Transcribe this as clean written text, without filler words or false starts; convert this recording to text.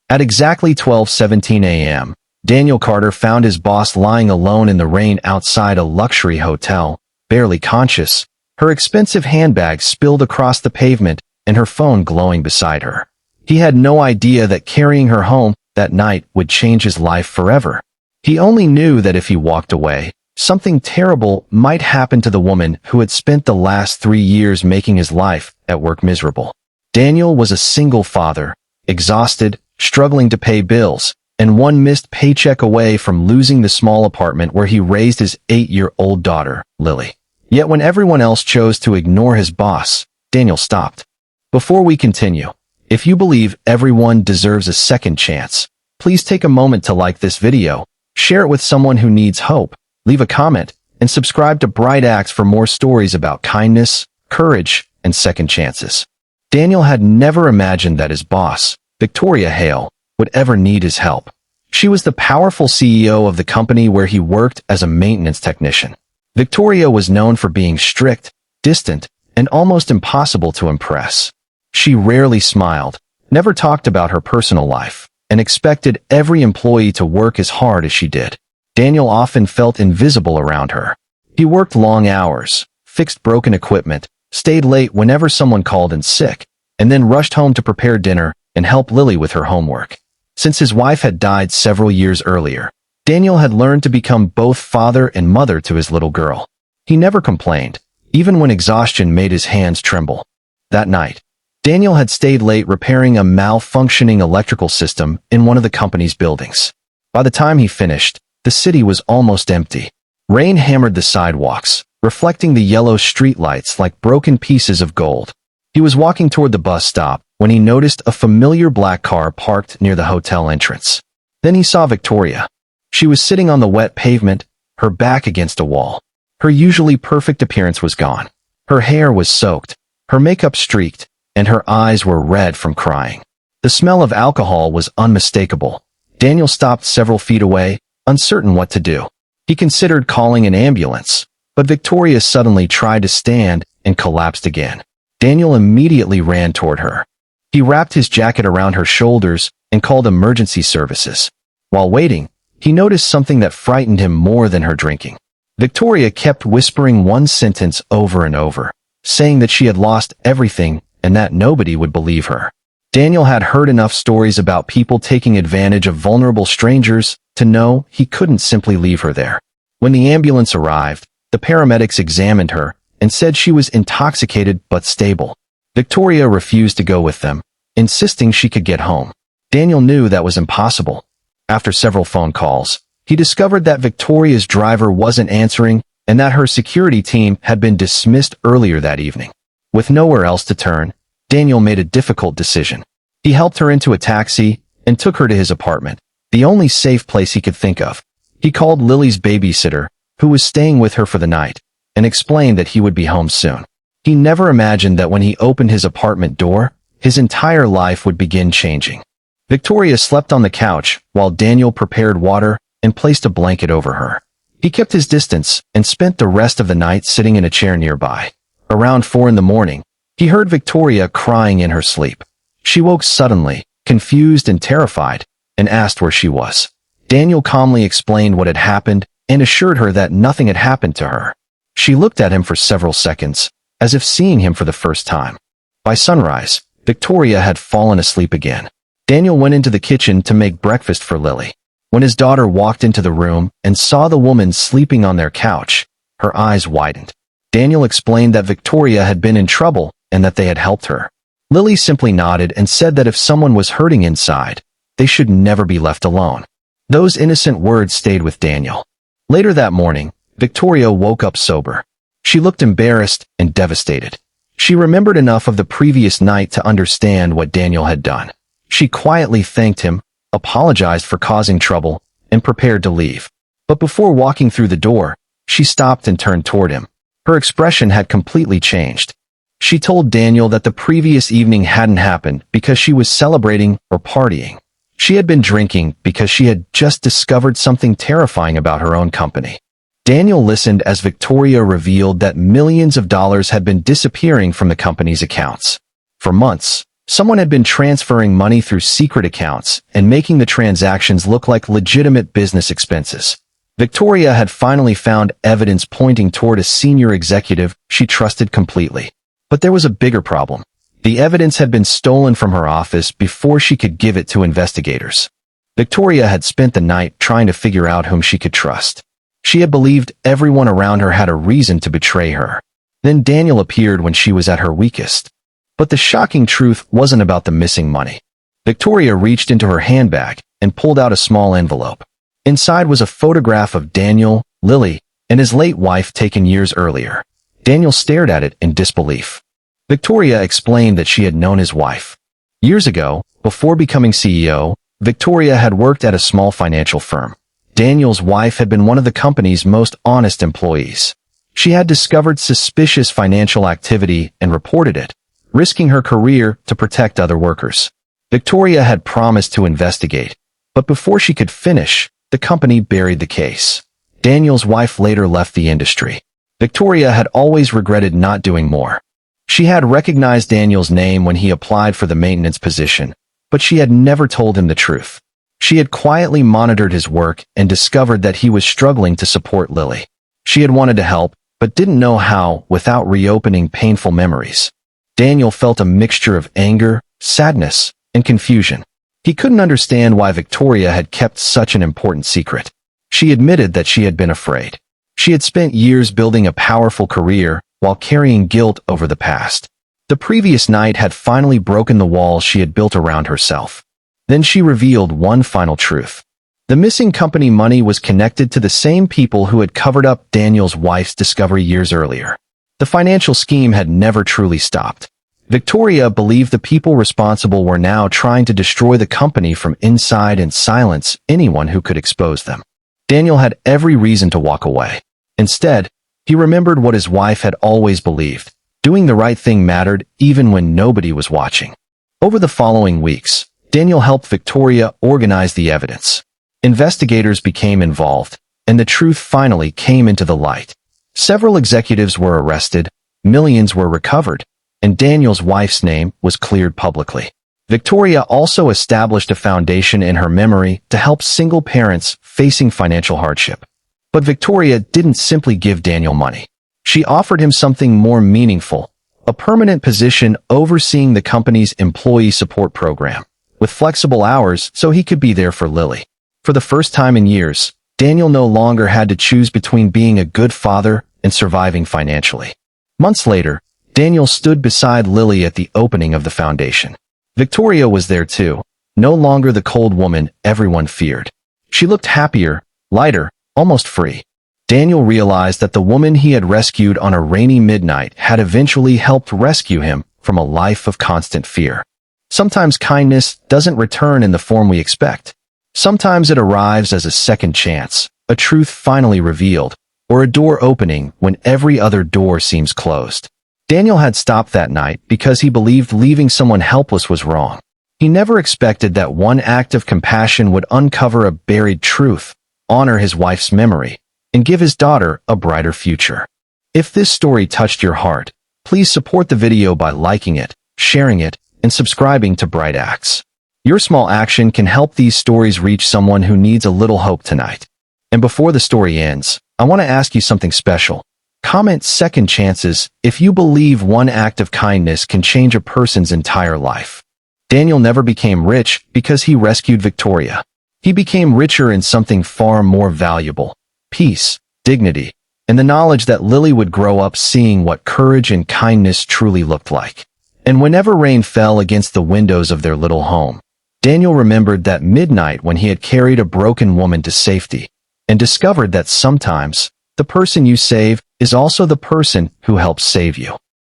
At exactly 12:17 a.m., Daniel Carter found his boss lying alone in the rain outside a luxury hotel, barely conscious, her expensive handbag spilled across the pavement and her phone glowing beside her. He had no idea that carrying her home that night would change his life forever. He only knew that if he walked away, something terrible might happen to the woman who had spent the last 3 years making his life at work miserable. Daniel was a single father, exhausted, struggling to pay bills, and one missed paycheck away from losing the small apartment where he raised his 8-year-old daughter, Lily. Yet when everyone else chose to ignore his boss, Daniel stopped. Before we continue, if you believe everyone deserves a second chance, please take a moment to like this video, share it with someone who needs hope, leave a comment, and subscribe to Bright Acts for more stories about kindness, courage, and second chances. Daniel had never imagined that his boss, Victoria Hale, would ever need his help. She was the powerful CEO of the company where he worked as a maintenance technician. Victoria was known for being strict, distant, and almost impossible to impress. She rarely smiled, never talked about her personal life, and expected every employee to work as hard as she did. Daniel often felt invisible around her. He worked long hours, fixed broken equipment, stayed late whenever someone called in sick, and then rushed home to prepare dinner and help Lily with her homework. Since his wife had died several years earlier, Daniel had learned to become both father and mother to his little girl. He never complained, even when exhaustion made his hands tremble. That night, Daniel had stayed late repairing a malfunctioning electrical system in one of the company's buildings. By the time he finished, the city was almost empty. Rain hammered the sidewalks, reflecting the yellow streetlights like broken pieces of gold. He was walking toward the bus stop when he noticed a familiar black car parked near the hotel entrance. Then he saw Victoria. She was sitting on the wet pavement, her back against a wall. Her usually perfect appearance was gone. Her hair was soaked, her makeup streaked, and her eyes were red from crying. The smell of alcohol was unmistakable. Daniel stopped several feet away, uncertain what to do. He considered calling an ambulance, but Victoria suddenly tried to stand and collapsed again. Daniel immediately ran toward her. He wrapped his jacket around her shoulders and called emergency services. While waiting, he noticed something that frightened him more than her drinking. Victoria kept whispering one sentence over and over, saying that she had lost everything and that nobody would believe her. Daniel had heard enough stories about people taking advantage of vulnerable strangers to know he couldn't simply leave her there. When the ambulance arrived, the paramedics examined her and said she was intoxicated but stable. Victoria refused to go with them, insisting she could get home. Daniel knew that was impossible. After several phone calls, he discovered that Victoria's driver wasn't answering and that her security team had been dismissed earlier that evening. With nowhere else to turn, Daniel made a difficult decision. He helped her into a taxi and took her to his apartment, the only safe place he could think of. He called Lily's babysitter, who was staying with her for the night, and explained that he would be home soon. He never imagined that when he opened his apartment door, his entire life would begin changing. Victoria slept on the couch while Daniel prepared water and placed a blanket over her. He kept his distance and spent the rest of the night sitting in a chair nearby. Around 4 a.m, he heard Victoria crying in her sleep. She woke suddenly, confused and terrified, and asked where she was. Daniel calmly explained what had happened and assured her that nothing had happened to her. She looked at him for several seconds, as if seeing him for the first time. By sunrise, Victoria had fallen asleep again. Daniel went into the kitchen to make breakfast for Lily. When his daughter walked into the room and saw the woman sleeping on their couch, her eyes widened. Daniel explained that Victoria had been in trouble and that they had helped her. Lily simply nodded and said that if someone was hurting inside, they should never be left alone. Those innocent words stayed with Daniel. Later that morning, Victoria woke up sober. She looked embarrassed and devastated. She remembered enough of the previous night to understand what Daniel had done. She quietly thanked him, apologized for causing trouble, and prepared to leave. But before walking through the door, she stopped and turned toward him. Her expression had completely changed. She told Daniel that the previous evening hadn't happened because she was celebrating or partying. She had been drinking because she had just discovered something terrifying about her own company. Daniel listened as Victoria revealed that millions of dollars had been disappearing from the company's accounts. For months, Someone had been transferring money through secret accounts and making the transactions look like legitimate business expenses. Victoria had finally found evidence pointing toward a senior executive she trusted completely. But there was a bigger problem. The evidence had been stolen from her office before she could give it to investigators. Victoria had spent the night trying to figure out whom she could trust. She had believed everyone around her had a reason to betray her. Then Daniel appeared when she was at her weakest. But the shocking truth wasn't about the missing money. Victoria reached into her handbag and pulled out a small envelope. Inside was a photograph of Daniel, Lily, and his late wife taken years earlier. Daniel stared at it in disbelief. Victoria explained that she had known his wife. Years ago, before becoming CEO, Victoria had worked at a small financial firm. Daniel's wife had been one of the company's most honest employees. She had discovered suspicious financial activity and reported it, risking her career to protect other workers. Victoria had promised to investigate, but before she could finish, the company buried the case. Daniel's wife later left the industry. Victoria had always regretted not doing more. She had recognized Daniel's name when he applied for the maintenance position, but she had never told him the truth. She had quietly monitored his work and discovered that he was struggling to support Lily. She had wanted to help, but didn't know how without reopening painful memories. Daniel felt a mixture of anger, sadness, and confusion. He couldn't understand why Victoria had kept such an important secret. She admitted that she had been afraid. She had spent years building a powerful career while carrying guilt over the past. The previous night had finally broken the walls she had built around herself. Then she revealed one final truth. The missing company money was connected to the same people who had covered up Daniel's wife's discovery years earlier. The financial scheme had never truly stopped. Victoria believed the people responsible were now trying to destroy the company from inside and silence anyone who could expose them. Daniel had every reason to walk away. Instead, he remembered what his wife had always believed. Doing the right thing mattered even when nobody was watching. Over the following weeks, Daniel helped Victoria organize the evidence. Investigators became involved, and the truth finally came into the light. Several executives were arrested, millions were recovered, and Daniel's wife's name was cleared publicly. Victoria also established a foundation in her memory to help single parents facing financial hardship. But Victoria didn't simply give Daniel money. She offered him something more meaningful, a permanent position overseeing the company's employee support program, with flexible hours so he could be there for Lily. For the first time in years, Daniel no longer had to choose between being a good father and surviving financially. Months later, Daniel stood beside Lily at the opening of the foundation. Victoria was there too, no longer the cold woman everyone feared. She looked happier, lighter, almost free. Daniel realized that the woman he had rescued on a rainy midnight had eventually helped rescue him from a life of constant fear. Sometimes kindness doesn't return in the form we expect. Sometimes it arrives as a second chance, a truth finally revealed, or a door opening when every other door seems closed. Daniel had stopped that night because he believed leaving someone helpless was wrong. He never expected that one act of compassion would uncover a buried truth, honor his wife's memory, and give his daughter a brighter future. If this story touched your heart, please support the video by liking it, sharing it, and subscribing to Bright Acts. Your small action can help these stories reach someone who needs a little hope tonight. And before the story ends, I want to ask you something special. Comment second chances if you believe one act of kindness can change a person's entire life. Daniel never became rich because he rescued Victoria. He became richer in something far more valuable: peace, dignity, and the knowledge that Lily would grow up seeing what courage and kindness truly looked like. And whenever rain fell against the windows of their little home, Daniel remembered that midnight when he had carried a broken woman to safety, and discovered that sometimes the person you save is also the person who helps save you.